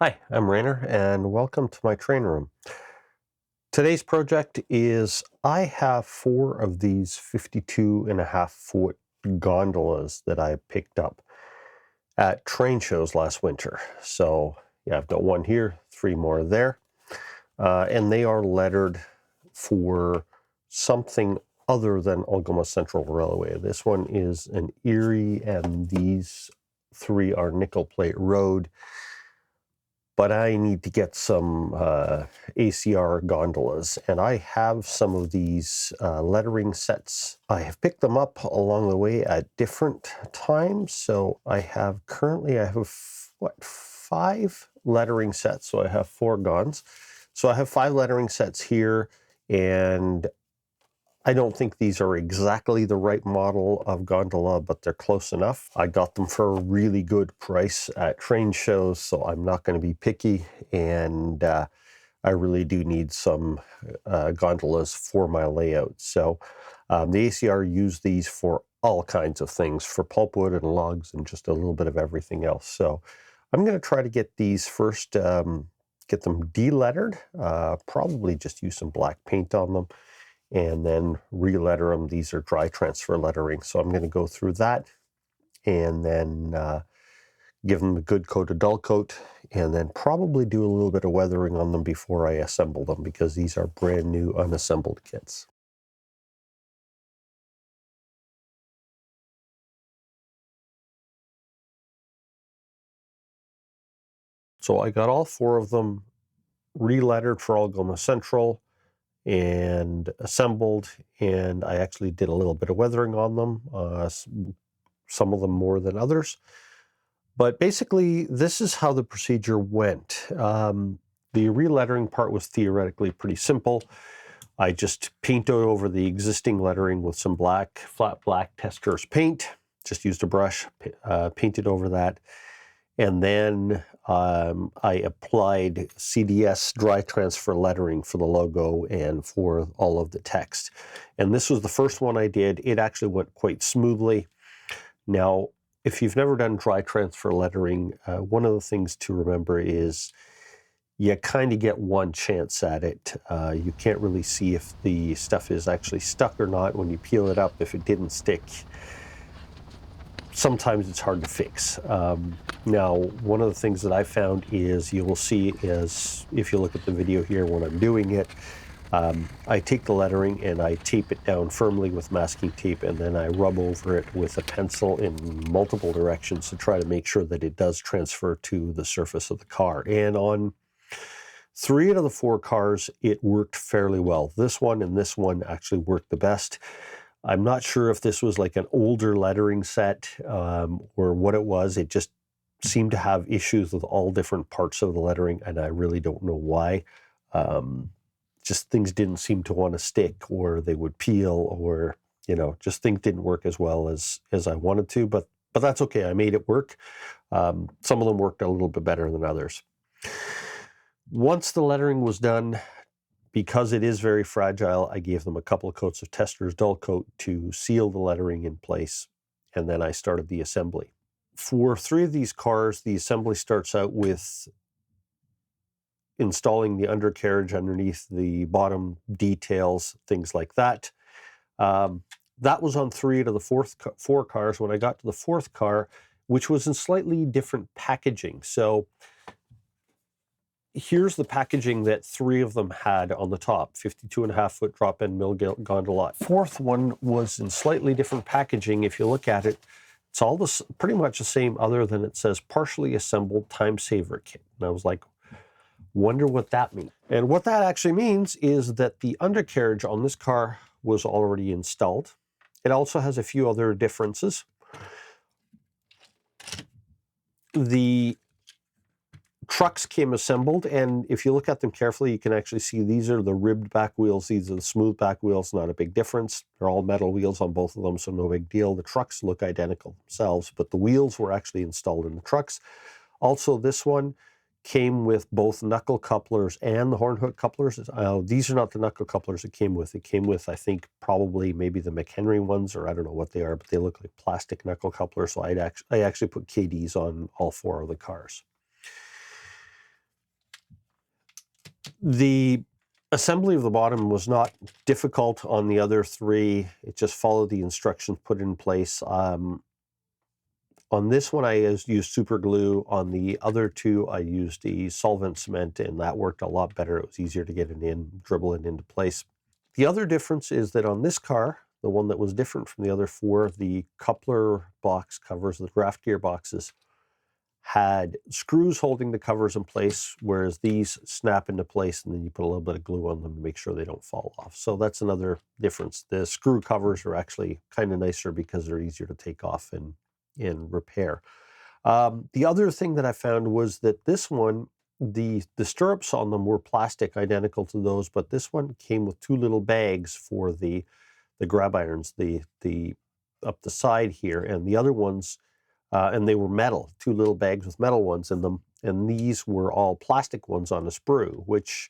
Hi, I'm Rainer, and welcome to my train room. Today's project is I have 4 of these 52.5-foot gondolas that I picked up at train shows last winter. So yeah, I've got one here, 3 more there, and they are lettered for something other than Algoma Central Railway. This one is an Erie, and these 3 are nickel plate road. But I need to get some ACR gondolas, and I have some of these lettering sets. I have picked them up along the way at different times. So I have 5 lettering sets. So I have 4 gons. So I have 5 lettering sets here, and I don't think these are exactly the right model of gondola, but they're close enough. I got them for a really good price at train shows, so I'm not going to be picky, and I really do need some gondolas for my layout. So the ACR use these for all kinds of things, for pulpwood and logs and just a little bit of everything else. So I'm going to try to get these first, get them de-lettered, probably just use some black paint on them, and then re-letter them. These are dry transfer lettering. So I'm going to go through that and then give them a good coat of dull coat, and then probably do a little bit of weathering on them before I assemble them, because these are brand new unassembled kits. So I got all 4 of them re-lettered for Algoma Central and assembled, and I actually did a little bit of weathering on them, some of them more than others. But basically, this is how the procedure went. The re-lettering part was theoretically pretty simple. I just painted over the existing lettering with some flat black Testors paint. Just used a brush, painted over that. And then I applied CDS dry transfer lettering for the logo and for all of the text. And this was the first one I did. It actually went quite smoothly. Now, if you've never done dry transfer lettering, one of the things to remember is you kind of get one chance at it. You can't really see if the stuff is actually stuck or not when you peel it up. If it didn't stick, sometimes it's hard to fix. Now, one of the things that I found is you will see is, if you look at the video here when I'm doing it, I take the lettering and I tape it down firmly with masking tape, and then I rub over it with a pencil in multiple directions to try to make sure that it does transfer to the surface of the car. And on 3 out of the 4 cars, it worked fairly well. This one and this one actually worked the best. I'm not sure if this was like an older lettering set or what it was. It just seemed to have issues with all different parts of the lettering, and I really don't know why. Just things didn't seem to want to stick, or they would peel, or, just things didn't work as well as I wanted to, but that's okay. I made it work. Some of them worked a little bit better than others. Once the lettering was done, because it is very fragile, I gave them a couple of coats of Testors dull coat to seal the lettering in place, and then I started the assembly. For 3 of these cars, the assembly starts out with installing the undercarriage underneath the bottom details, things like that. That was on 3 out of the 4 cars. When I got to the 4th car, which was in slightly different packaging. So here's the packaging that 3 of them had on the top: 52.5-foot drop-in Mill Gondola. 4th one was in slightly different packaging. If you look at it, it's all pretty much the same, other than it says partially assembled time saver kit. And I was like, wonder what that means. And what that actually means is that the undercarriage on this car was already installed. It also has a few other differences. The trucks came assembled, and if you look at them carefully, you can actually see these are the ribbed back wheels, these are the smooth back wheels. Not a big difference. They're all metal wheels on both of them, so no big deal. The trucks look identical themselves, but the wheels were actually installed in the trucks. Also, this one came with both knuckle couplers and the horn hook couplers. These are not the knuckle couplers it came with. It came with, I think, probably maybe the McHenry ones, or I don't know what they are, but they look like plastic knuckle couplers. So I actually put KDs on all 4 of the cars. The assembly of the bottom was not difficult on the other three. It just followed the instructions put in place. On this one, I used super glue. On the other two, I used the solvent cement, and that worked a lot better. It was easier to get it in, dribble it into place. The other difference is that on this car, the one that was different from the other four, the coupler box covers, the draft gear boxes, had screws holding the covers in place, whereas these snap into place and then you put a little bit of glue on them to make sure they don't fall off. So that's another difference. The screw covers are actually kind of nicer because they're easier to take off and repair. The other thing that I found was that this one, the stirrups on them were plastic, identical to those, but this one came with two little bags for the grab irons, the up the side here, and the other ones, and they were metal, two little bags with metal ones in them, and these were all plastic ones on a sprue, which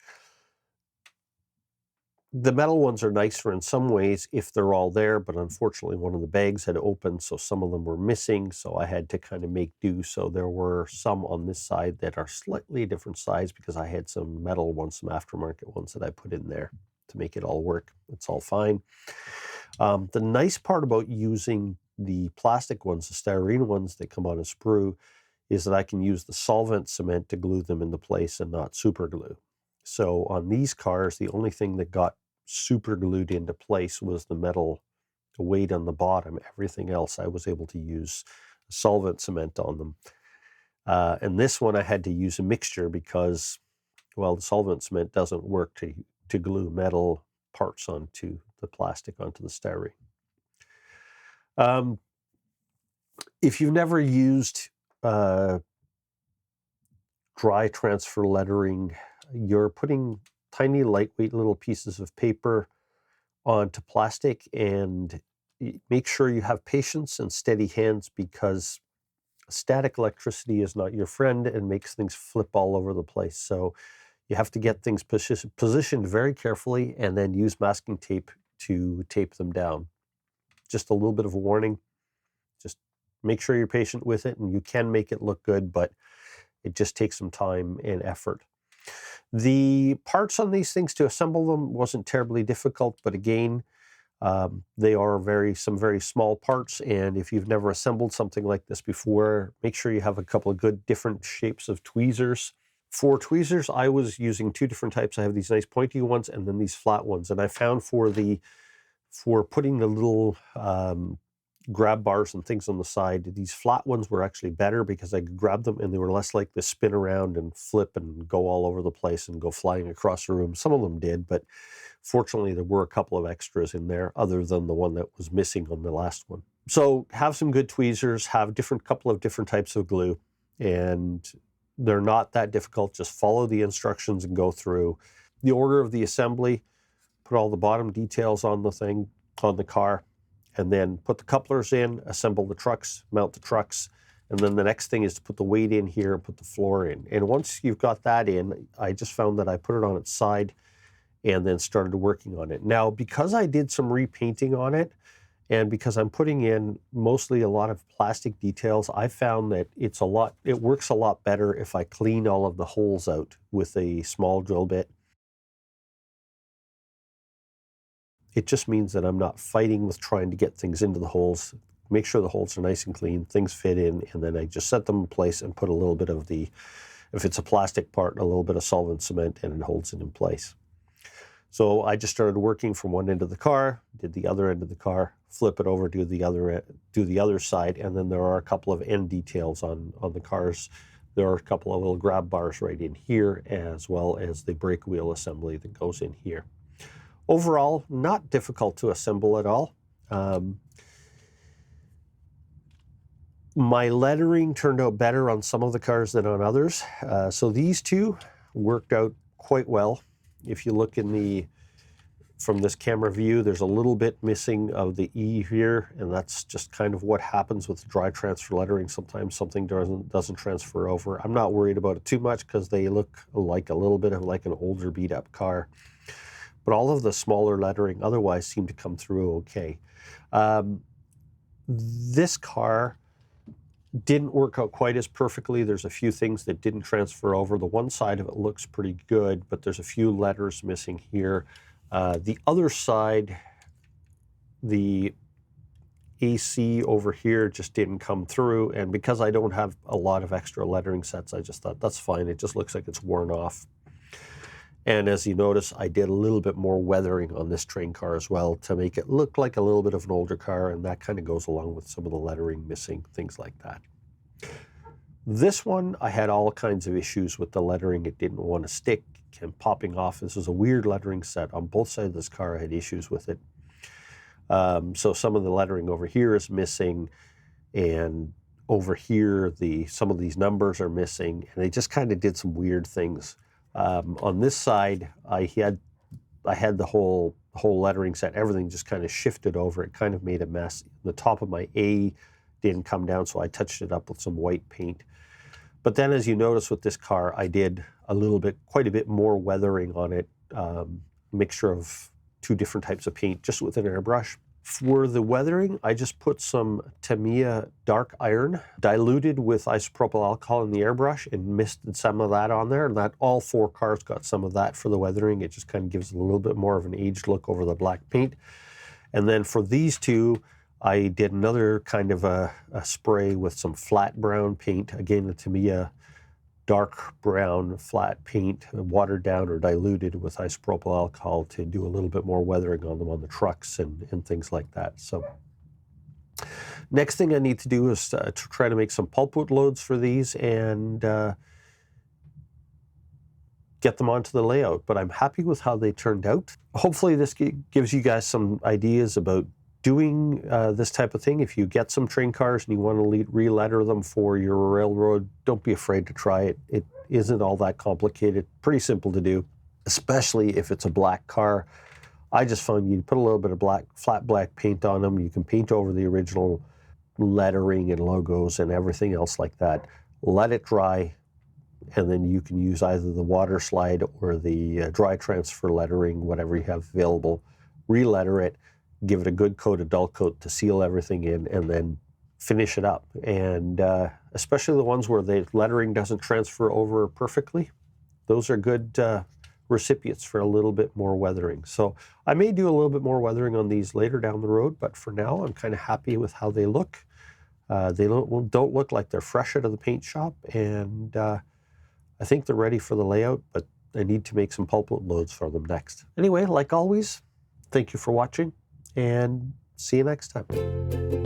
the metal ones are nicer in some ways if they're all there, but unfortunately one of the bags had opened, so some of them were missing, so I had to kind of make do. So there were some on this side that are slightly different size because I had some metal ones, some aftermarket ones that I put in there to make it all work. It's all fine. The nice part about using the plastic ones, the styrene ones that come on a sprue, is that I can use the solvent cement to glue them into place and not super glue. So on these cars, the only thing that got super glued into place was the metal weight on the bottom. Everything else I was able to use solvent cement on them. And this one I had to use a mixture because, well, the solvent cement doesn't work to glue metal parts onto the plastic, onto the styrene. If you've never used dry transfer lettering, you're putting tiny lightweight little pieces of paper onto plastic, and make sure you have patience and steady hands because static electricity is not your friend and makes things flip all over the place. So you have to get things positioned very carefully and then use masking tape to tape them down. Just a little bit of a warning. Just make sure you're patient with it, and you can make it look good, but it just takes some time and effort. The parts on these things, to assemble them wasn't terribly difficult, but again, they are some very small parts, and if you've never assembled something like this before, make sure you have a couple of good different shapes of tweezers. For tweezers, I was using two different types. I have these nice pointy ones and then these flat ones, and I found for putting the little grab bars and things on the side, these flat ones were actually better because I could grab them and they were less like to spin around and flip and go all over the place and go flying across the room. Some of them did, but fortunately there were a couple of extras in there other than the one that was missing on the last one. So have some good tweezers, have couple of different types of glue, and they're not that difficult. Just follow the instructions and go through. The order of the assembly, put all the bottom details on the thing, on the car, and then put the couplers in, assemble the trucks, mount the trucks, and then the next thing is to put the weight in here and put the floor in. And once you've got that in, I just found that I put it on its side and then started working on it. Now, because I did some repainting on it, and because I'm putting in mostly a lot of plastic details, I found that it works a lot better if I clean all of the holes out with a small drill bit. It just means that I'm not fighting with trying to get things into the holes. Make sure the holes are nice and clean, things fit in, and then I just set them in place and put a little bit of if it's a plastic part, a little bit of solvent cement, and it holds it in place. So I just started working from one end of the car, did the other end of the car, flip it over, do the other side, and then there are a couple of end details on the cars. There are a couple of little grab bars right in here, as well as the brake wheel assembly that goes in here. Overall, not difficult to assemble at all. My lettering turned out better on some of the cars than on others. So these two worked out quite well. If you look from this camera view, there's a little bit missing of the E here, and that's just kind of what happens with dry transfer lettering. Sometimes something doesn't transfer over. I'm not worried about it too much because they look like a little bit of like an older beat up car. But all of the smaller lettering otherwise seemed to come through okay. This car Didn't work out quite as perfectly. There's a few things that didn't transfer over. The one side of it looks pretty good, but there's a few letters missing here. The other side, the AC over here just didn't come through, and because I don't have a lot of extra lettering sets, I just thought that's fine. It just looks like it's worn off. And as you notice, I did a little bit more weathering on this train car as well to make it look like a little bit of an older car, and that kind of goes along with some of the lettering missing, things like that. This one, I had all kinds of issues with the lettering. It didn't want to stick, kept popping off. This was a weird lettering set. On both sides of this car, I had issues with it. So some of the lettering over here is missing, and over here, some of these numbers are missing, and they just kind of did some weird things. On this side, I had the whole lettering set, everything just kind of shifted over. It kind of made a mess. The top of my A didn't come down, so I touched it up with some white paint. But then, as you notice with this car, I did quite a bit more weathering on it, mixture of 2 different types of paint just with an airbrush. For the weathering, I just put some Tamiya dark iron diluted with isopropyl alcohol in the airbrush and misted some of that on there. And that all 4 cars got some of that for the weathering. It just kind of gives a little bit more of an aged look over the black paint. And then for these 2, I did another kind of a spray with some flat brown paint. Again, the Tamiya dark brown flat paint, watered down or diluted with isopropyl alcohol to do a little bit more weathering on them on the trucks and things like that. So next thing I need to do is to try to make some pulpwood loads for these and get them onto the layout. But I'm happy with how they turned out. Hopefully this gives you guys some ideas about doing this type of thing. If you get some train cars and you want to re-letter them for your railroad, don't be afraid to try it. It isn't all that complicated, pretty simple to do, especially if it's a black car. I just found you put a little bit of flat black paint on them. You can paint over the original lettering and logos and everything else like that. Let it dry, and then you can use either the water slide or the dry transfer lettering, whatever you have available. Re-letter it, give it a good coat, a dull coat to seal everything in, and then finish it up. And especially the ones where the lettering doesn't transfer over perfectly, those are good recipients for a little bit more weathering. So I may do a little bit more weathering on these later down the road, but for now I'm kind of happy with how they look. They don't look like they're fresh out of the paint shop, and I think they're ready for the layout, but I need to make some pulpwood loads for them next. Anyway, like always, thank you for watching, and see you next time.